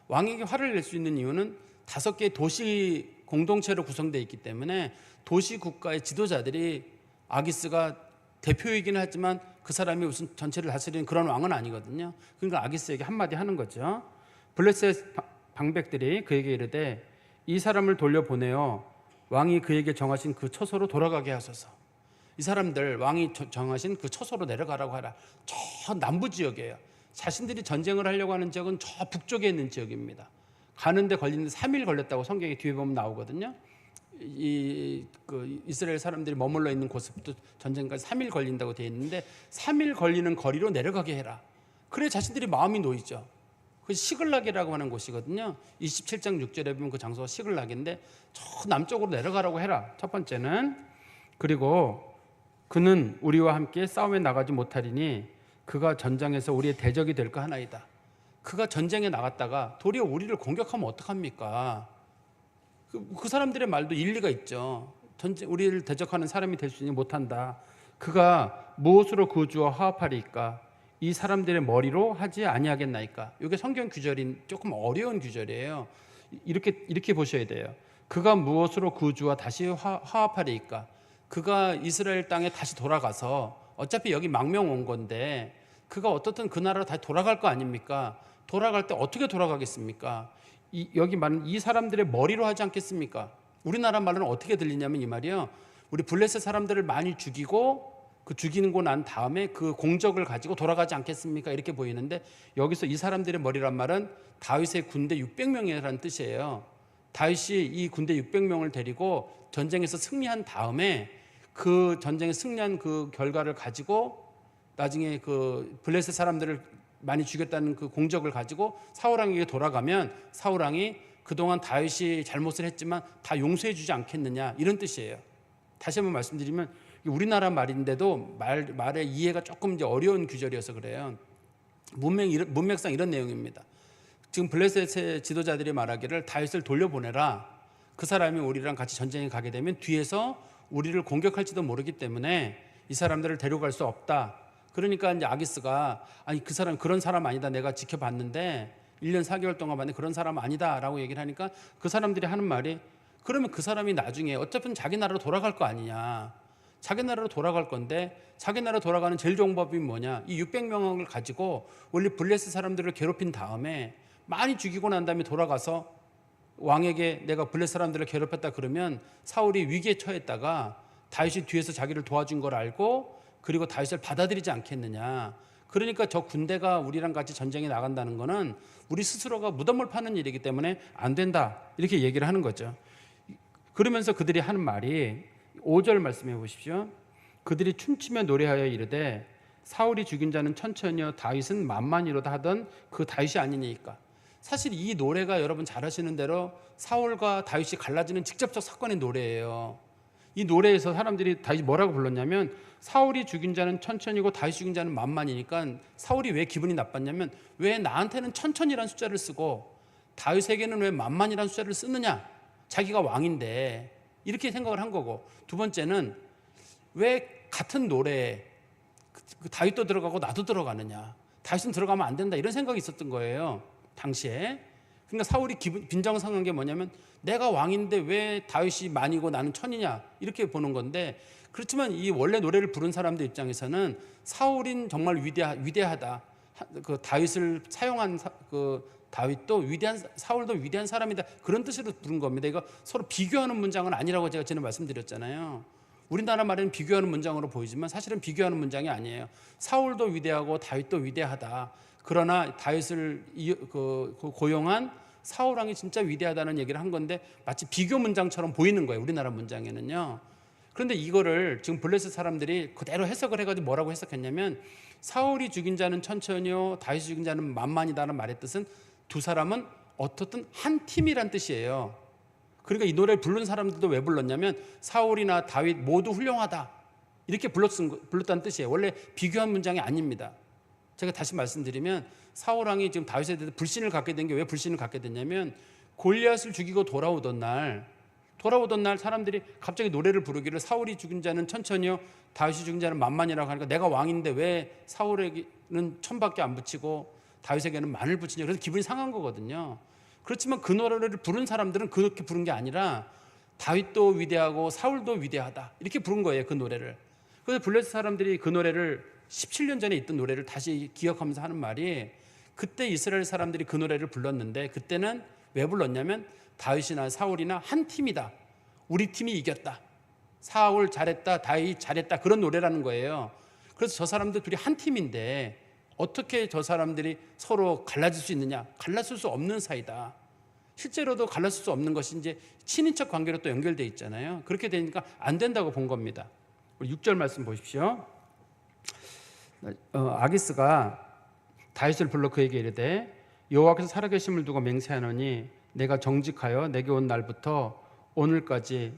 왕에게 화를 낼 수 있는 이유는 5개의 도시 공동체로 구성되어 있기 때문에 도시 국가의 지도자들이 아기스가 대표이긴 하지만 그 사람이 무슨 전체를 다스리는 그런 왕은 아니거든요. 그러니까 아기스에게 한마디 하는 거죠. 블레셋 방백들이 그에게 이르되 이 사람을 돌려보내어 왕이 그에게 정하신 그 처소로 돌아가게 하소서. 이 사람들 왕이 정하신 그 처소로 내려가라고 하라. 저 남부 지역이에요. 자신들이 전쟁을 하려고 하는 지역은 저 북쪽에 있는 지역입니다. 가는데 걸리는데 3일 걸렸다고 성경에 뒤에 보면 나오거든요. 이스라엘 사람들이 머물러 있는 곳부터 전쟁까지 3일 걸린다고 되어 있는데 3일 걸리는 거리로 내려가게 해라. 그래 자신들이 마음이 놓이죠. 그 시글락이라고 하는 곳이거든요. 27장 6절에 보면 그 장소가 시글락인데 저 남쪽으로 내려가라고 해라. 첫 번째는. 그리고 그는 우리와 함께 싸움에 나가지 못하리니 그가 전장에서 우리의 대적이 될까 하나이다. 그가 전쟁에 나갔다가 도리어 우리를 공격하면 어떡합니까? 그 사람들의 말도 일리가 있죠. 우리를 대적하는 사람이 될 수 있지 못한다. 그가 무엇으로 그 주와 화합하리이까? 이 사람들의 머리로 하지 아니하겠나이까? 이게 성경 규절인 조금 어려운 규절이에요. 이렇게 보셔야 돼요. 그가 무엇으로 그 주와 다시 화합하리이까? 그가 이스라엘 땅에 다시 돌아가서 어차피 여기 망명 온 건데 그가 어떻든 그 나라로 다시 돌아갈 거 아닙니까? 돌아갈 때 어떻게 돌아가겠습니까? 여기 말은 이 사람들의 머리로 하지 않겠습니까? 우리나라 말로는 어떻게 들리냐면 이 말이요. 우리 블레셋 사람들을 많이 죽이고 그 죽이고 난 다음에 그 공적을 가지고 돌아가지 않겠습니까? 이렇게 보이는데 여기서 이 사람들의 머리란 말은 다윗의 군대 600명이라는 뜻이에요. 다윗이 이 군대 600명을 데리고 전쟁에서 승리한 다음에 그 전쟁에 승리한 그 결과를 가지고 나중에 그 블레셋 사람들을 많이 죽였다는 그 공적을 가지고 사울왕에게 돌아가면 사울왕이 그동안 다윗이 잘못을 했지만 다 용서해 주지 않겠느냐 이런 뜻이에요. 다시 한번 말씀드리면 우리나라 말인데도 말의 이해가 조금 이제 어려운 규절이어서 그래요. 문맥상 이런 내용입니다. 지금 블레셋의 지도자들이 말하기를 다윗을 돌려보내라. 그 사람이 우리랑 같이 전쟁에 가게 되면 뒤에서 우리를 공격할지도 모르기 때문에 이 사람들을 데려갈 수 없다. 그러니까 이제 아기스가 아니 그 사람 그런 사람 아니다. 내가 지켜봤는데 1년 4개월 동안 봤는데 그런 사람 아니다라고 얘기를 하니까 그 사람들이 하는 말이 그러면 그 사람이 나중에 어차피 자기 나라로 돌아갈 거 아니냐. 자기 나라로 돌아갈 건데 자기 나라로 돌아가는 제일 좋은 법이 뭐냐. 이 600명을 가지고 원래 블레셋 사람들을 괴롭힌 다음에 많이 죽이고 난 다음에 돌아가서 왕에게 내가 블레셋 사람들을 괴롭혔다 그러면 사울이 위기에 처했다가 다윗이 뒤에서 자기를 도와준 걸 알고 그리고 다윗을 받아들이지 않겠느냐. 그러니까 저 군대가 우리랑 같이 전쟁에 나간다는 거는 우리 스스로가 무덤을 파는 일이기 때문에 안 된다. 이렇게 얘기를 하는 거죠. 그러면서 그들이 하는 말이 5절 말씀해 보십시오. 그들이 춤추며 노래하여 이르되 사울이 죽인 자는 천천히요 다윗은 만만이로다 하던 그 다윗이 아니니까. 사실 이 노래가 여러분 잘 아시는 대로 사울과 다윗이 갈라지는 직접적 사건의 노래예요. 이 노래에서 사람들이 다윗이 뭐라고 불렀냐면 사울이 죽인 자는 천천히고 다윗이 죽인 자는 만만이니까 사울이 왜 기분이 나빴냐면 왜 나한테는 천천히라는 숫자를 쓰고 다윗에게는 왜 만만이라는 숫자를 쓰느냐. 자기가 왕인데 이렇게 생각을 한 거고, 두 번째는 왜 같은 노래에 다윗도 들어가고 나도 들어가느냐. 다윗은 들어가면 안 된다 이런 생각이 있었던 거예요 당시에. 그러니까 사울이 빈정상한 게 뭐냐면 내가 왕인데 왜 다윗이 만이고 나는 천이냐 이렇게 보는 건데, 그렇지만 이 원래 노래를 부른 사람들 입장에서는 사울인 정말 위대하다. 그 다윗을 사용한 그 다윗도 위대한, 사울도 위대한 사람이다 그런 뜻으로 부른 겁니다. 이거 서로 비교하는 문장은 아니라고 제가 전에 말씀드렸잖아요. 우리나라 말에는 비교하는 문장으로 보이지만 사실은 비교하는 문장이 아니에요. 사울도 위대하고 다윗도 위대하다. 그러나 다윗을 고용한 사울 왕이 진짜 위대하다는 얘기를 한 건데 마치 비교 문장처럼 보이는 거예요. 우리나라 문장에는요. 그런데 이거를 지금 블레셋 사람들이 그대로 해석을 해가지고 뭐라고 해석했냐면 사울이 죽인 자는 천천히요 다윗이 죽인 자는 만만이다는 말의 뜻은 두 사람은 어떻든 한 팀이란 뜻이에요. 그러니까 이 노래를 부른 사람들도 왜 불렀냐면 사울이나 다윗 모두 훌륭하다 이렇게 불렀다는 뜻이에요. 원래 비교한 문장이 아닙니다. 제가 다시 말씀드리면 사울 왕이 지금 다윗에 대해서 불신을 갖게 된 게 왜 불신을 갖게 됐냐면 골리앗을 죽이고 돌아오던 날 사람들이 갑자기 노래를 부르기를 사울이 죽인 자는 천천히요 다윗이 죽인 자는 만만이라고 하니까 내가 왕인데 왜 사울에게는 천밖에 안 붙이고 다윗에게는 만을 붙이냐. 그래서 기분이 상한 거거든요. 그렇지만 그 노래를 부른 사람들은 그렇게 부른 게 아니라 다윗도 위대하고 사울도 위대하다 이렇게 부른 거예요. 그 노래를. 그래서 블레셋 사람들이 그 노래를 17년 전에 있던 노래를 다시 기억하면서 하는 말이 그때 이스라엘 사람들이 그 노래를 불렀는데 그때는 왜 불렀냐면 다윗이나 사울이나 한 팀이다. 우리 팀이 이겼다. 사울 잘했다. 다윗 잘했다. 그런 노래라는 거예요. 그래서 저 사람들 둘이 한 팀인데 어떻게 저 사람들이 서로 갈라질 수 있느냐. 갈라질 수 없는 사이다. 실제로도 갈라질 수 없는 것이 이제 친인척 관계로 또 연결되어 있잖아요. 그렇게 되니까 안 된다고 본 겁니다. 6절 말씀 보십시오. 아기스가 다윗을 불러 그에게 이르되 여호와께서 살아계심을 두고 맹세하노니 내가 정직하여 내게 온 날부터 오늘까지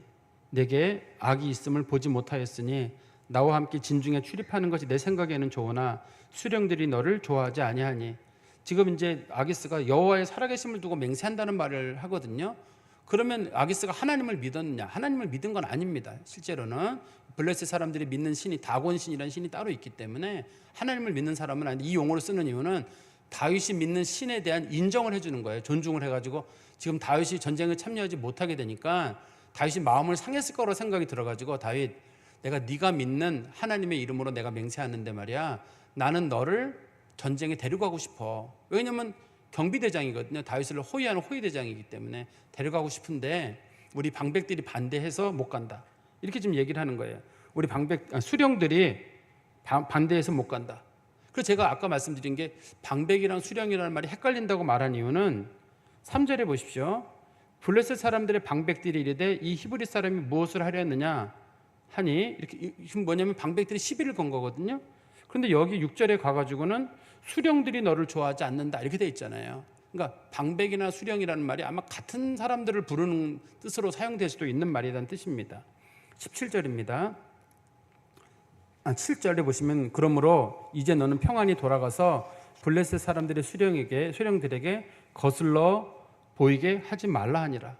내게 악이 있음을 보지 못하였으니 나와 함께 진중에 출입하는 것이 내 생각에는 좋으나 수령들이 너를 좋아하지 아니하니. 지금 이제 아기스가 여호와의 살아계심을 두고 맹세한다는 말을 하거든요. 그러면 아기스가 하나님을 믿었느냐? 하나님을 믿은 건 아닙니다. 실제로는 블레셋 사람들이 믿는 신이 다곤신이라는 신이 따로 있기 때문에 하나님을 믿는 사람은 아닌데, 이 용어를 쓰는 이유는 다윗이 믿는 신에 대한 인정을 해주는 거예요. 존중을 해가지고 지금 다윗이 전쟁에 참여하지 못하게 되니까 다윗이 마음을 상했을 거라고 생각이 들어가지고, 다윗, 내가 네가 믿는 하나님의 이름으로 내가 맹세하는데 말이야, 나는 너를 전쟁에 데려가고 싶어. 왜냐하면 경비대장이거든요. 다윗을 호위하는 호위대장이기 때문에 데려가고 싶은데 우리 방백들이 반대해서 못 간다. 이렇게 지금 얘기를 하는 거예요. 우리 수령들이 반대해서 못 간다. 그래서 제가 아까 말씀드린 게 방백이랑 수령이라는 말이 헷갈린다고 말한 이유는 3절에 보십시오. 블레셋 사람들의 방백들이 이르되 이 히브리 사람이 무엇을 하려 했느냐 하니, 이렇게 뭐냐면 방백들이 시비를 건 거거든요. 그런데 여기 6절에 가가지고는 수령들이 너를 좋아하지 않는다 이렇게 돼 있잖아요. 그러니까 방백이나 수령이라는 말이 아마 같은 사람들을 부르는 뜻으로 사용될 수도 있는 말이라는 뜻입니다. 17절입니다. 7절에 보시면 그러므로 이제 너는 평안히 돌아가서 블레셋 사람들의 수령들에게 거슬러 보이게 하지 말라 하니라.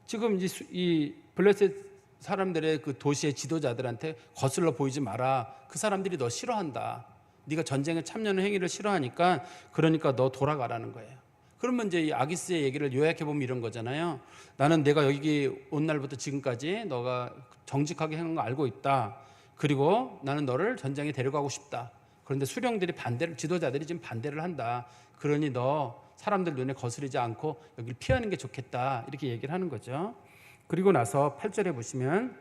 지금 이제 이 블레셋 사람들의 그 도시의 지도자들한테 거슬러 보이지 마라. 그 사람들이 너 싫어한다. 네가 전쟁에 참여하는 행위를 싫어하니까, 그러니까 너 돌아가라는 거예요. 그러면 이제 이 아기스의 얘기를 요약해 보면 이런 거잖아요. 나는 내가 여기 온 날부터 지금까지 너가 정직하게 행한 거 알고 있다. 그리고 나는 너를 전쟁에 데려가고 싶다. 그런데 수령들이 지도자들이 지금 반대를 한다. 그러니 너 사람들 눈에 거스르지 않고 여기를 피하는 게 좋겠다. 이렇게 얘기를 하는 거죠. 그리고 나서 8절에 보시면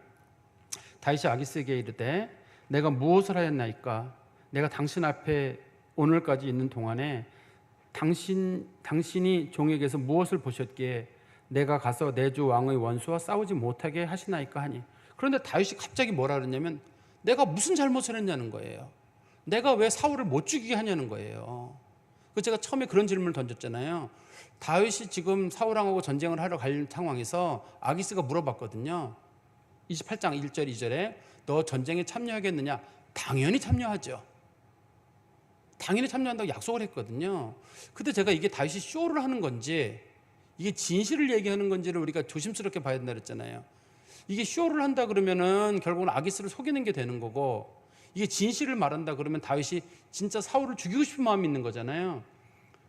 다윗이 아기스에게 이르되 내가 무엇을 하였나이까? 내가 당신 앞에 오늘까지 있는 동안에 당신이 종에게서 무엇을 보셨기에 내가 가서 내 주 왕의 원수와 싸우지 못하게 하시나이까 하니. 그런데 다윗이 갑자기 뭐라 그러냐면 내가 무슨 잘못을 했냐는 거예요. 내가 왜 사울을 못 죽이게 하냐는 거예요. 그래서 제가 처음에 그런 질문을 던졌잖아요. 다윗이 지금 사울왕하고 전쟁을 하러 갈 상황에서 아기스가 물어봤거든요. 28장 1절 2절에 너 전쟁에 참여하겠느냐? 당연히 참여하죠. 당연히 참여한다고 약속을 했거든요. 근데 제가 이게 다윗이 쇼를 하는 건지 이게 진실을 얘기하는 건지를 우리가 조심스럽게 봐야 된다 그랬잖아요. 이게 쇼를 한다 그러면은 결국은 아기스를 속이는 게 되는 거고, 이게 진실을 말한다 그러면 다윗이 진짜 사울을 죽이고 싶은 마음이 있는 거잖아요.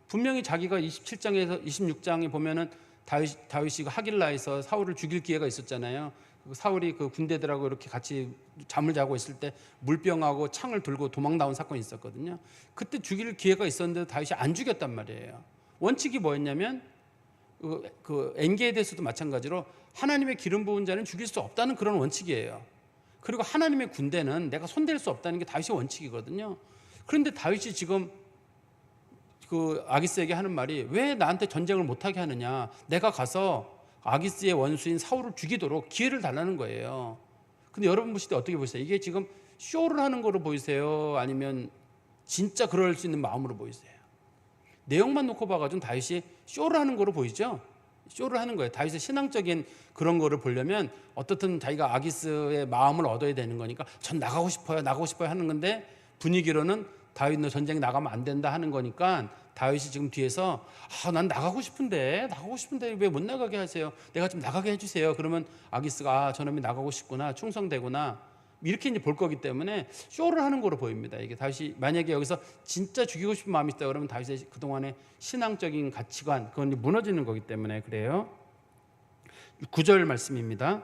분명히 자기가 27장에서 26장에 보면은 다윗이 하길라에서 사울을 죽일 기회가 있었잖아요. 사울이 그 군대들하고 이렇게 같이 잠을 자고 있을 때 물병하고 창을 들고 도망 나온 사건이 있었거든요. 그때 죽일 기회가 있었는데 다윗이 안 죽였단 말이에요. 원칙이 뭐였냐면 그 엔게에 대해서도 마찬가지로 하나님의 기름 부은 자는 죽일 수 없다는 그런 원칙이에요. 그리고 하나님의 군대는 내가 손댈 수 없다는 게 다윗의 원칙이거든요. 그런데 다윗이 지금 그 아기스에게 하는 말이 왜 나한테 전쟁을 못하게 하느냐? 내가 가서 아기스의 원수인 사울을 죽이도록 기회를 달라는 거예요. 근데 여러분 보실 때 어떻게 보세요? 이게 지금 쇼를 하는 거로 보이세요? 아니면 진짜 그럴 수 있는 마음으로 보이세요? 내용만 놓고 봐가지고 다윗이 쇼를 하는 거로 보이죠? 쇼를 하는 거예요. 다윗의 신앙적인 그런 거를 보려면 어떻든 자기가 아기스의 마음을 얻어야 되는 거니까 전 나가고 싶어요 하는 건데, 분위기로는 다윗 너 전쟁에 나가면 안 된다 하는 거니까 다윗이 지금 뒤에서 난 나가고 싶은데 왜 못 나가게 하세요? 내가 좀 나가게 해주세요. 그러면 아기스가 저놈이 나가고 싶구나, 충성되구나, 이렇게 이제 볼 거기 때문에 쇼를 하는 거로 보입니다. 이게 다윗이 만약에 여기서 진짜 죽이고 싶은 마음이 있다 그러면 다윗의 그동안의 신앙적인 가치관 그건 무너지는 거기 때문에 그래요. 9절 말씀입니다.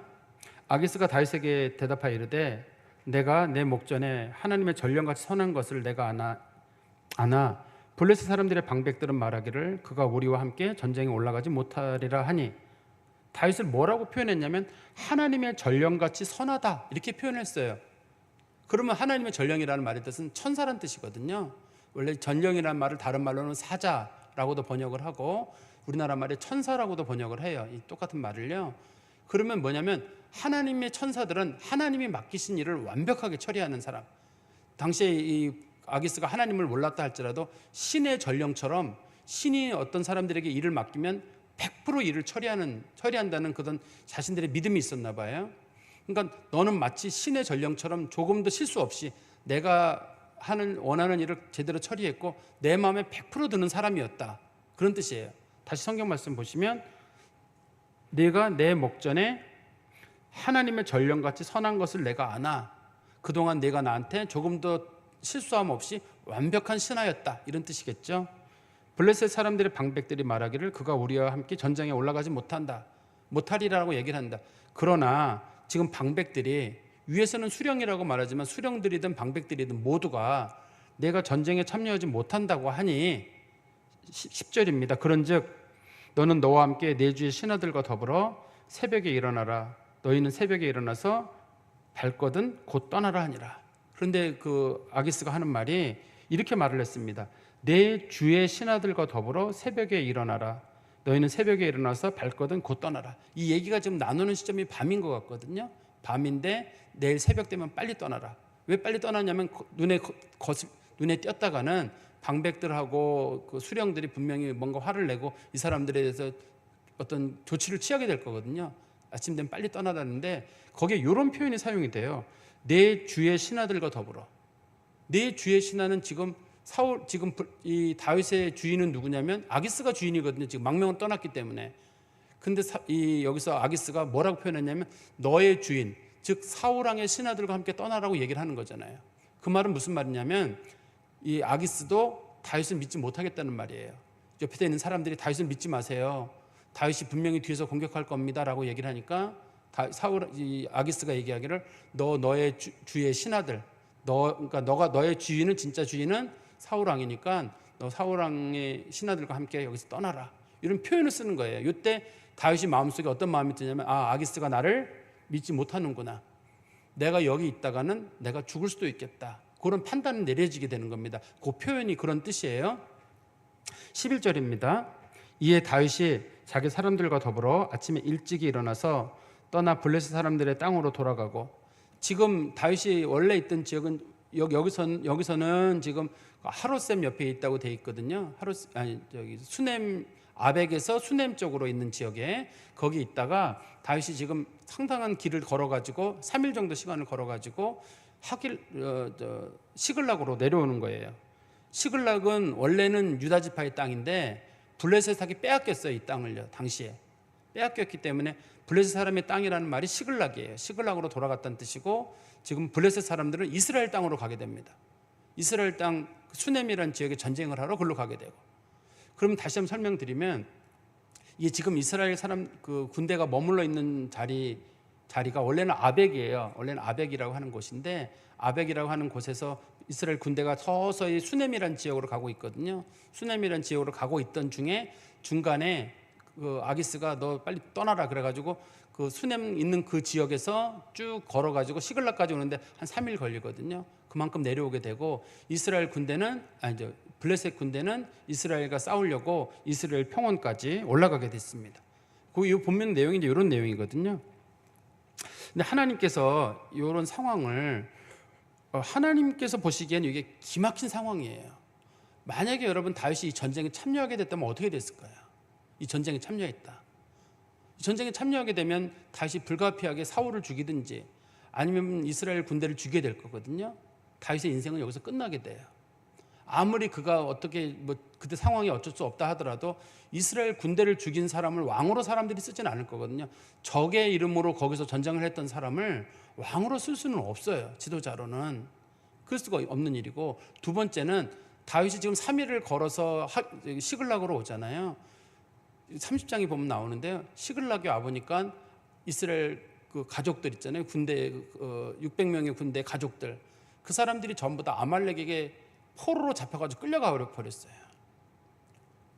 아기스가 다윗에게 대답하여 이르되 내가 내 목전에 하나님의 전령같이 선한 것을 내가 아나 블레셋 사람들의 방백들은 말하기를 그가 우리와 함께 전쟁에 올라가지 못하리라 하니. 다윗을 뭐라고 표현했냐면 하나님의 전령같이 선하다 이렇게 표현했어요. 그러면 하나님의 전령이라는 말의 뜻은 천사란 뜻이거든요. 원래 전령이라는 말을 다른 말로는 사자라고도 번역을 하고 우리나라 말에 천사라고도 번역을 해요. 이 똑같은 말을요. 그러면 뭐냐면 하나님의 천사들은 하나님이 맡기신 일을 완벽하게 처리하는 사람. 당시에 이 아기스가 하나님을 몰랐다 할지라도 신의 전령처럼 신이 어떤 사람들에게 일을 맡기면 100% 일을 처리한다는 그런 자신들의 믿음이 있었나 봐요. 그러니까 너는 마치 신의 전령처럼 조금도 실수 없이 내가 원하는 일을 제대로 처리했고 내 마음에 100% 드는 사람이었다. 그런 뜻이에요. 다시 성경 말씀 보시면 내가 내 목전에 하나님의 전령같이 선한 것을 내가 아나 그동안 내가 나한테 조금도 실수함 없이 완벽한 신하였다. 이런 뜻이겠죠. 블레셋 사람들의 방백들이 말하기를 그가 우리와 함께 전장에 올라가지 못하리라고 얘기를 한다. 그러나 지금 방백들이 위에서는 수령이라고 말하지만 수령들이든 방백들이든 모두가 내가 전쟁에 참여하지 못한다고 하니 10절입니다. 그런즉 너는 너와 함께 내 주의 신하들과 더불어 새벽에 일어나라. 너희는 새벽에 일어나서 발거든 곧 떠나라 하니라. 그런데 그 아기스가 하는 말이 이렇게 말을 했습니다. 내 주의 신하들과 더불어 새벽에 일어나라. 너희는 새벽에 일어나서 발거든 곧 떠나라. 이 얘기가 지금 나누는 시점이 밤인 것 같거든요. 밤인데 내일 새벽 되면 빨리 떠나라. 왜 빨리 떠나냐면 눈에 띄었다가는 방백들하고 그 수령들이 분명히 뭔가 화를 내고 이 사람들에 대해서 어떤 조치를 취하게 될 거거든요. 아침 되면 빨리 떠나라는데 거기에 이런 표현이 사용이 돼요. 내 주의 신하들과 더불어. 내 주의 신하는 지금 이 다윗의 주인은 누구냐면 아기스가 주인이거든요. 지금 망명은 떠났기 때문에. 근데 여기서 아기스가 뭐라고 표현했냐면 너의 주인, 즉 사울 왕의 신하들과 함께 떠나라고 얘기를 하는 거잖아요. 그 말은 무슨 말이냐면 이 아기스도 다윗을 믿지 못하겠다는 말이에요. 옆에 있는 사람들이 다윗을 믿지 마세요. 다윗이 분명히 뒤에서 공격할 겁니다라고 얘기를 하니까 아기스가 얘기하기를 너의 주의 신하들, 그러니까 너의 주인은 진짜 주인은 사울 왕이니까 너 사울 왕의 신하들과 함께 여기서 떠나라. 이런 표현을 쓰는 거예요. 이때 다윗이 마음속에 어떤 마음이 드냐면 아기스가 나를 믿지 못하는구나. 내가 여기 있다가는 내가 죽을 수도 있겠다. 그런 판단이 내려지게 되는 겁니다. 그 표현이 그런 뜻이에요. 11절입니다. 이에 다윗이 자기 사람들과 더불어 아침에 일찍이 일어나서 떠나 블레셋 사람들의 땅으로 돌아가고 지금 다윗이 원래 있던 지역은 여기서는 지금 하롯셈 옆에 있다고 돼 있거든요. 수넴 아벡에서 수넴 쪽으로 있는 지역에 거기 있다가 다윗이 지금 상당한 길을 걸어가지고 3일 정도 시간을 걸어가지고 시글락으로 내려오는 거예요. 시글락은 원래는 유다 지파의 땅인데 블레셋에게 빼앗겼어요. 이 땅을요. 당시에 빼앗겼기 때문에 블레셋 사람의 땅이라는 말이 시글락이에요. 시글락으로 돌아갔다는 뜻이고 지금 블레셋 사람들은 이스라엘 땅으로 가게 됩니다. 이스라엘 땅 수넴이라는 지역에 전쟁을 하러 걸로 가게 되고 그러면 다시 한번 설명드리면 이게 지금 이스라엘 사람 그 군대가 머물러 있는 자리가 원래는 아벡이에요. 원래는 아벡이라고 하는 곳인데 아벡이라고 하는 곳에서 이스라엘 군대가 서서히 수넴이라는 지역으로 가고 있거든요. 수넴이라는 지역으로 가고 있던 중에 중간에 그 아기스가 너 빨리 떠나라 그래가지고 그 수넴 있는 그 지역에서 쭉 걸어가지고 시글락까지 오는데 한 3일 걸리거든요. 그만큼 내려오게 되고 이스라엘 군대는 블레셋 군대는 이스라엘과 싸우려고 이스라엘 평원까지 올라가게 됐습니다. 이 본문 내용이 이제 이런 내용이거든요. 근데 하나님께서 이런 상황을 하나님께서 보시기엔 이게 기막힌 상황이에요. 만약에 여러분 다윗이 이 전쟁에 참여하게 됐다면 어떻게 됐을까요? 이 전쟁에 참여했다. 이 전쟁에 참여하게 되면 다윗이 불가피하게 사울을 죽이든지 아니면 이스라엘 군대를 죽이게 될 거거든요. 다윗의 인생은 여기서 끝나게 돼요. 아무리 그가 어떻게 그때 상황이 어쩔 수 없다 하더라도 이스라엘 군대를 죽인 사람을 왕으로 사람들이 쓰지는 않을 거거든요. 적의 이름으로 거기서 전쟁을 했던 사람을 왕으로 쓸 수는 없어요. 지도자로는 그럴 수가 없는 일이고 두 번째는 다윗이 지금 3일을 걸어서 시글락으로 오잖아요. 30장에 보면 나오는데요. 시글락에 와보니까 이스라엘 그 가족들 있잖아요. 군대 600명의 군대 가족들 그 사람들이 전부 다 아말렉에게 포로로 잡혀가지고 끌려가 버렸어요.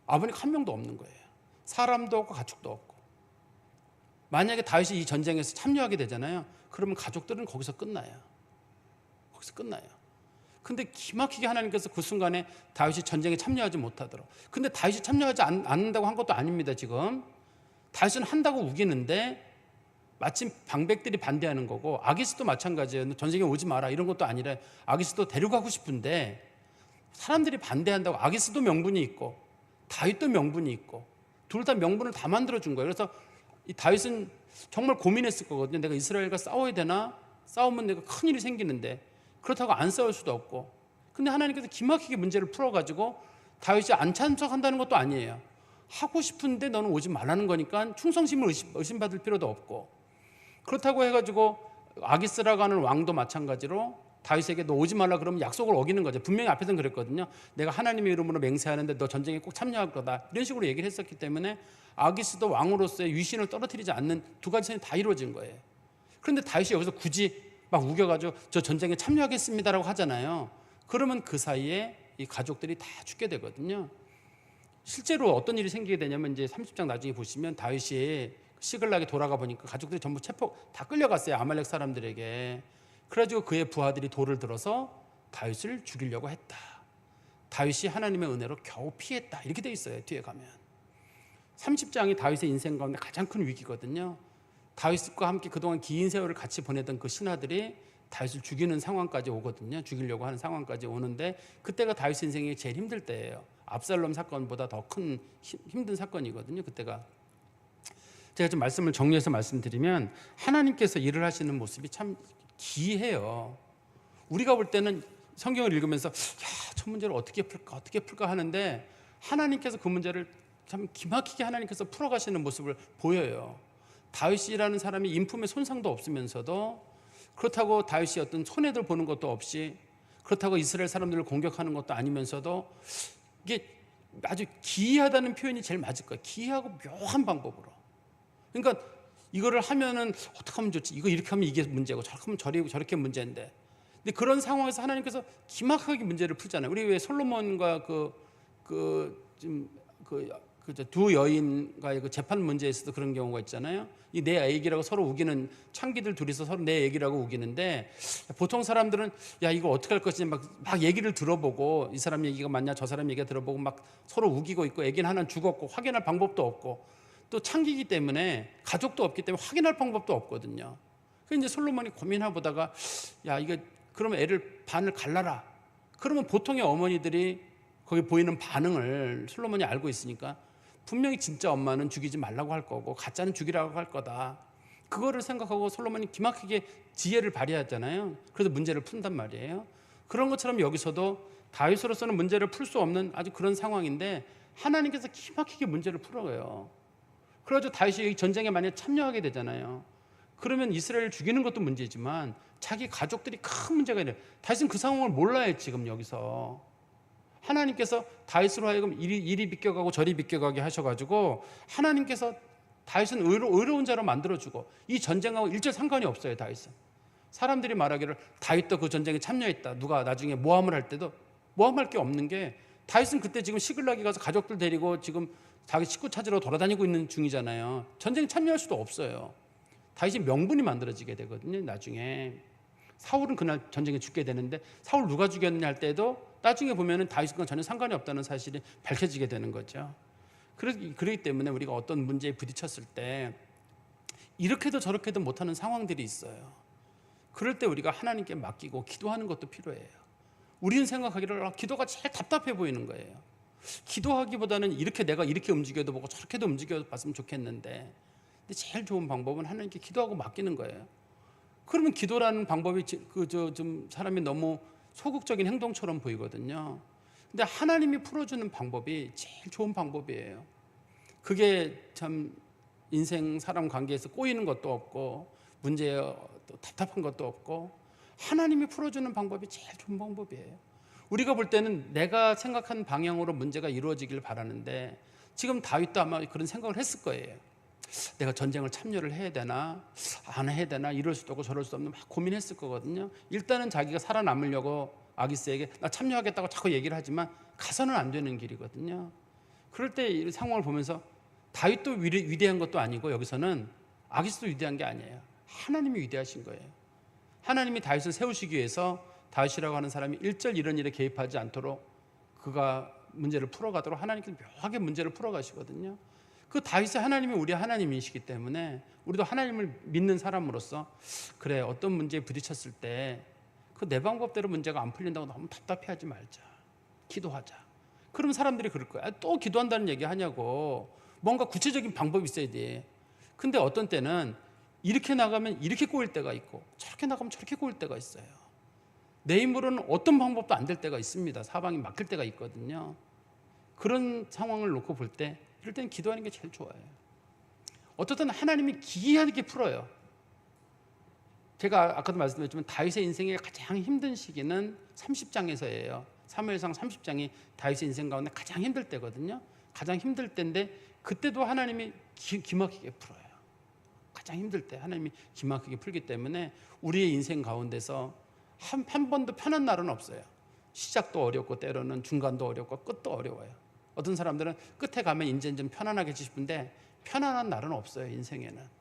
아버님 한 명도 없는 거예요. 사람도 없고 가축도 없고. 만약에 다윗이 이 전쟁에서 참여하게 되잖아요. 그러면 가족들은 거기서 끝나요. 거기서 끝나요. 근데 기막히게 하나님께서 그 순간에 다윗이 전쟁에 참여하지 못하도록. 근데 다윗이 참여하지 않는다고 한 것도 아닙니다. 지금 다윗은 한다고 우기는데 마침 방백들이 반대하는 거고 아기스도 마찬가지예요. 전쟁에 오지 마라 이런 것도 아니라 아기스도 데려가고 싶은데 사람들이 반대한다고. 아기스도 명분이 있고 다윗도 명분이 있고 둘 다 명분을 다 만들어준 거예요. 그래서 이 다윗은 정말 고민했을 거거든요. 내가 이스라엘과 싸워야 되나? 싸우면 내가 큰일이 생기는데 그렇다고 안 싸울 수도 없고. 근데 하나님께서 기막히게 문제를 풀어가지고 다윗이 안 참석한다는 것도 아니에요. 하고 싶은데 너는 오지 말라는 거니까 충성심을 의심받을 필요도 없고. 그렇다고 해가지고 아기스라고 하는 왕도 마찬가지로 다윗에게 너 오지 말라 그러면 약속을 어기는 거죠. 분명히 앞에서는 그랬거든요. 내가 하나님의 이름으로 맹세하는데 너 전쟁에 꼭 참여할 거다. 이런 식으로 얘기를 했었기 때문에 아기스도 왕으로서의 위신을 떨어뜨리지 않는 두 가지 선이 다 이루어진 거예요. 그런데 다윗이 여기서 굳이 막 우겨가지고 저 전쟁에 참여하겠습니다라고 하잖아요. 그러면 그 사이에 이 가족들이 다 죽게 되거든요. 실제로 어떤 일이 생기게 되냐면 이제 30장 나중에 보시면 다윗이 시글락에 돌아가 보니까 가족들이 전부 체포 다 끌려갔어요. 아말렉 사람들에게. 그래가지고 그의 부하들이 돌을 들어서 다윗을 죽이려고 했다. 다윗이 하나님의 은혜로 겨우 피했다. 이렇게 돼 있어요. 뒤에 가면 30장이 다윗의 인생 가운데 가장 큰 위기거든요. 다윗과 함께 그동안 긴 세월을 같이 보내던 그 신하들이 다윗을 죽이는 상황까지 오거든요. 죽이려고 하는 상황까지 오는데 그때가 다윗 인생이 제일 힘들 때예요. 압살롬 사건보다 더 큰 힘든 사건이거든요. 그때가. 제가 좀 말씀을 정리해서 말씀드리면 하나님께서 일을 하시는 모습이 참 기이해요. 우리가 볼 때는 성경을 읽으면서 저 문제를 어떻게 풀까 하는데 하나님께서 그 문제를 참 기막히게 하나님께서 풀어가시는 모습을 보여요. 다윗이라는 사람이 인품에 손상도 없으면서도 그렇다고 다윗이 어떤 손해들 보는 것도 없이 그렇다고 이스라엘 사람들을 공격하는 것도 아니면서도 이게 아주 기이하다는 표현이 제일 맞을 거예요. 기이하고 묘한 방법으로. 그러니까 이거를 하면은 어떻게 하면 좋지? 이거 이렇게 하면 이게 문제고 저렇게 하면 저렇게 문제인데. 근데 그런 상황에서 하나님께서 기막하게 문제를 풀잖아요. 우리 왜 솔로몬과 두 여인과의 그 재판 문제에서도 그런 경우가 있잖아요. 이 내 얘기라고 서로 우기는 창기들 둘이서 서로 내 얘기라고 우기는데 보통 사람들은 야 이거 어떻게 할 것이냐 막 얘기를 들어보고 이 사람 얘기가 맞냐 저 사람 얘기가 들어보고 막 서로 우기고 있고 애기는 하나는 죽었고 확인할 방법도 없고 또 창기기 때문에 가족도 없기 때문에 확인할 방법도 없거든요. 그래서 이제 솔로몬이 고민해 보다가 야 이거 그러면 애를 반을 갈라라. 그러면 보통의 어머니들이 거기 보이는 반응을 솔로몬이 알고 있으니까 분명히 진짜 엄마는 죽이지 말라고 할 거고 가짜는 죽이라고 할 거다. 그거를 생각하고 솔로몬이 기막히게 지혜를 발휘하잖아요. 그래서 문제를 푼단 말이에요. 그런 것처럼 여기서도 다윗으로서는 문제를 풀 수 없는 아주 그런 상황인데 하나님께서 기막히게 문제를 풀어요. 그래가지고 다윗이 전쟁에 만약에 참여하게 되잖아요. 그러면 이스라엘을 죽이는 것도 문제지만 자기 가족들이 큰 문제가 있는. 다윗은 그 상황을 몰라요. 지금 여기서 하나님께서 다윗으로 하여금 이리 비껴가고 저리 비껴가게 하셔가지고 하나님께서 다윗은 의로운 자로 만들어주고 이 전쟁하고 일절 상관이 없어요. 다윗은. 사람들이 말하기를 다윗도 그 전쟁에 참여했다. 누가 나중에 모함을 할 때도 모함할 게 없는 게 다윗은 그때 지금 시글락에 가서 가족들 데리고 지금 자기 식구 찾으러 돌아다니고 있는 중이잖아요. 전쟁에 참여할 수도 없어요. 다윗이 명분이 만들어지게 되거든요. 나중에 사울은 그날 전쟁에 죽게 되는데 사울 누가 죽였느냐 할 때도 나중에 보면은 다윗과 전혀 상관이 없다는 사실이 밝혀지게 되는 거죠. 그렇기 때문에 우리가 어떤 문제에 부딪혔을 때 이렇게도 저렇게도 못하는 상황들이 있어요. 그럴 때 우리가 하나님께 맡기고 기도하는 것도 필요해요. 우리는 생각하기를 기도가 제일 답답해 보이는 거예요. 기도하기보다는 내가 이렇게 움직여도 보고 저렇게도 움직여 봤으면 좋겠는데 근데 제일 좋은 방법은 하나님께 기도하고 맡기는 거예요. 그러면 기도라는 방법이 좀 사람이 너무 소극적인 행동처럼 보이거든요. 근데 하나님이 풀어주는 방법이 제일 좋은 방법이에요. 그게 참 인생 사람 관계에서 꼬이는 것도 없고 문제에 답답한 것도 없고 하나님이 풀어주는 방법이 제일 좋은 방법이에요. 우리가 볼 때는 내가 생각한 방향으로 문제가 이루어지길 바라는데 지금 다윗도 아마 그런 생각을 했을 거예요. 내가 전쟁을 참여를 해야 되나 안 해야 되나 이럴 수도 없고 저럴 수도 없는 막 고민했을 거거든요. 일단은 자기가 살아남으려고 아기스에게 나 참여하겠다고 자꾸 얘기를 하지만 가서는 안 되는 길이거든요. 그럴 때 이 상황을 보면서 다윗도 위대한 것도 아니고 여기서는 아기스도 위대한 게 아니에요. 하나님이 위대하신 거예요. 하나님이 다윗을 세우시기 위해서 다윗이라고 하는 사람이 일절 이런 일에 개입하지 않도록 그가 문제를 풀어가도록 하나님께서 묘하게 문제를 풀어가시거든요. 그 다윗의 하나님이 우리 하나님이시기 때문에 우리도 하나님을 믿는 사람으로서 그래 어떤 문제에 부딪혔을 때 그 내 방법대로 문제가 안 풀린다고 너무 답답해하지 말자. 기도하자. 그럼 사람들이 그럴 거야. 또 기도한다는 얘기 하냐고. 뭔가 구체적인 방법이 있어야 돼. 근데 어떤 때는 이렇게 나가면 이렇게 꼬일 때가 있고 저렇게 나가면 저렇게 꼬일 때가 있어요. 내 힘으로는 어떤 방법도 안 될 때가 있습니다. 사방이 막힐 때가 있거든요. 그런 상황을 놓고 볼 때 이럴 때는 기도하는 게 제일 좋아요. 어떻든 하나님이 기이하게 풀어요. 제가 아까도 말씀드렸지만 다윗의 인생의 가장 힘든 시기는 30장에서예요. 사무엘상 30장이 다윗의 인생 가운데 가장 힘들 때거든요. 가장 힘들 때인데 그때도 하나님이 기막히게 풀어요. 가장 힘들 때 하나님이 기막히게 풀기 때문에 우리의 인생 가운데서 한 번도 편한 날은 없어요. 시작도 어렵고 때로는 중간도 어렵고 끝도 어려워요. 어떤 사람들은 끝에 가면 이제 좀 편안하겠지 싶은데 편안한 날은 없어요. 인생에는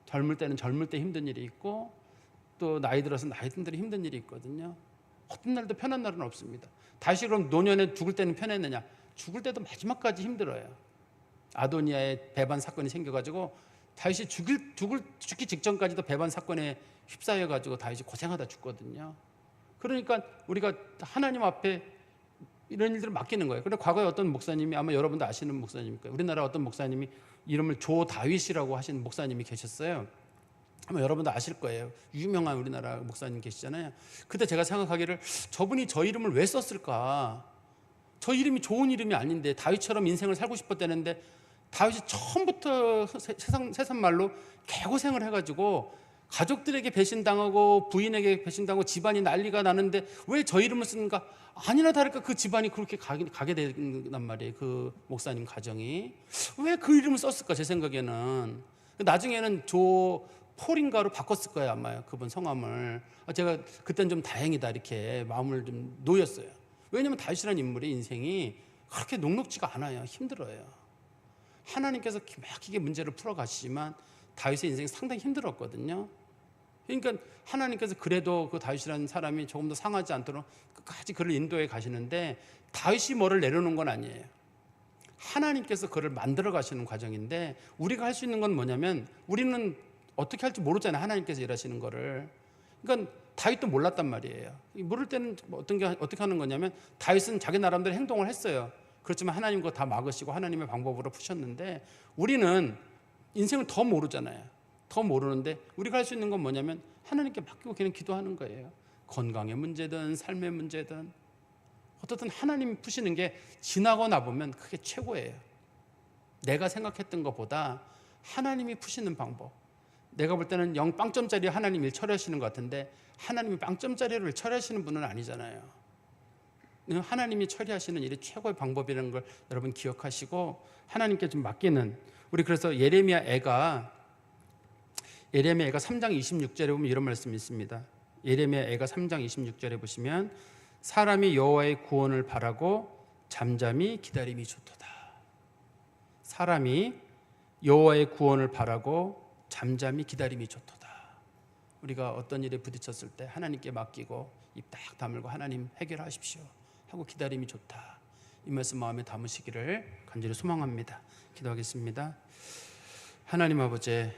젊을 때는 젊을 때 힘든 일이 있고 또 나이 들어서 나이 든 대로 힘든 일이 있거든요. 어떤 날도 편한 날은 없습니다. 다시 그럼 노년에 죽을 때는 편했느냐? 죽을 때도 마지막까지 힘들어요. 아도니아의 배반 사건이 생겨가지고 다윗이 죽기 직전까지도 배반 사건에 휩싸여가지고 다윗이 고생하다 죽거든요. 그러니까 우리가 하나님 앞에 이런 일들을 맡기는 거예요. 그런데 과거에 어떤 목사님이 아마 여러분도 아시는 목사님일 거예요. 우리나라 어떤 목사님이 이름을 조다윗이라고 하시는 목사님이 계셨어요. 아마 여러분도 아실 거예요. 유명한 우리나라 목사님 계시잖아요. 그때 제가 생각하기를 저분이 저 이름을 왜 썼을까? 저 이름이 좋은 이름이 아닌데 다윗처럼 인생을 살고 싶었다는데 다윗이 처음부터 세상 말로 개고생을 해가지고 가족들에게 배신당하고 부인에게 배신당하고 집안이 난리가 나는데 왜 저 이름을 쓰는가? 아니나 다를까 그 집안이 그렇게 가게 된단 말이에요. 그 목사님 가정이 왜 그 이름을 썼을까? 제 생각에는 나중에는 폴인가로 바꿨을 거예요 아마 그분 성함을. 제가 그때는 좀 다행이다 이렇게 마음을 좀 놓였어요. 왜냐하면 다윗이라는 인물의 인생이 그렇게 녹록지가 않아요. 힘들어요. 하나님께서 기막히게 문제를 풀어가시지만 다윗의 인생이 상당히 힘들었거든요. 그러니까 하나님께서 그래도 그 다윗이라는 사람이 조금 더 상하지 않도록 끝까지 그를 인도해 가시는데 다윗이 뭐를 내려놓은 건 아니에요. 하나님께서 그를 만들어 가시는 과정인데 우리가 할 수 있는 건 뭐냐면 우리는 어떻게 할지 모르잖아요. 하나님께서 일하시는 거를. 그러니까 다윗도 몰랐단 말이에요. 모를 때는 어떻게 하는 거냐면 다윗은 자기 나름대로 행동을 했어요. 그렇지만 하나님 그거 다 막으시고 하나님의 방법으로 푸셨는데 우리는 인생을 더 모르잖아요. 더 모르는데 우리가 할 수 있는 건 뭐냐면 하나님께 맡기고 그냥 기도하는 거예요. 건강의 문제든 삶의 문제든 어떻든 하나님이 푸시는 게 지나고 나보면 그게 최고예요. 내가 생각했던 것보다 하나님이 푸시는 방법. 내가 볼 때는 0빵점짜리 하나님 일 처리하시는 것 같은데 하나님이 빵점짜리를 처리하시는 분은 아니잖아요. 하나님이 처리하시는 일이 최고의 방법이라는 걸 여러분 기억하시고 하나님께 좀 맡기는 우리 그래서 예레미야 애가 3장 26절에 보면 이런 말씀이 있습니다. 예레미야 애가 3장 26절에 보시면 사람이 여호와의 구원을 바라고 잠잠히 기다림이 좋도다. 사람이 여호와의 구원을 바라고 잠잠히 기다림이 좋도다. 우리가 어떤 일에 부딪혔을 때 하나님께 맡기고 입 딱 다물고 하나님 해결하십시오 하고 기다림이 좋다. 이 말씀 마음에 담으시기를 간절히 소망합니다. 기도하겠습니다. 하나님 아버지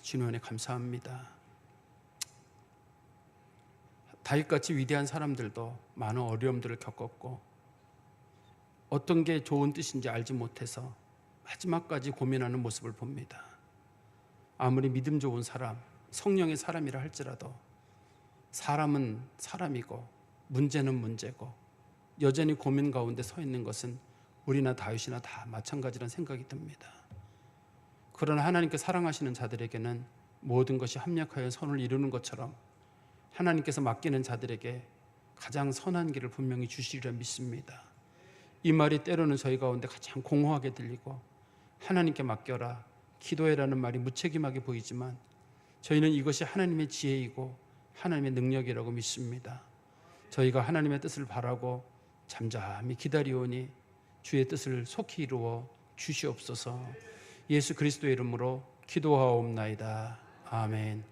주님 은혜 감사합니다. 다윗같이 위대한 사람들도 많은 어려움들을 겪었고 어떤 게 좋은 뜻인지 알지 못해서 마지막까지 고민하는 모습을 봅니다. 아무리 믿음 좋은 사람, 성령의 사람이라 할지라도 사람은 사람이고 문제는 문제고 여전히 고민 가운데 서 있는 것은 우리나 다윗이나 다 마찬가지라는 생각이 듭니다. 그러나 하나님께 사랑하시는 자들에게는 모든 것이 합력하여 선을 이루는 것처럼 하나님께서 맡기는 자들에게 가장 선한 길을 분명히 주시리라 믿습니다. 이 말이 때로는 저희 가운데 가장 공허하게 들리고 하나님께 맡겨라, 기도해라는 말이 무책임하게 보이지만 저희는 이것이 하나님의 지혜이고 하나님의 능력이라고 믿습니다. 저희가 하나님의 뜻을 바라고 잠잠히 기다리오니 주의 뜻을 속히 이루어 주시옵소서. 예수 그리스도의 이름으로 기도하옵나이다. 아멘.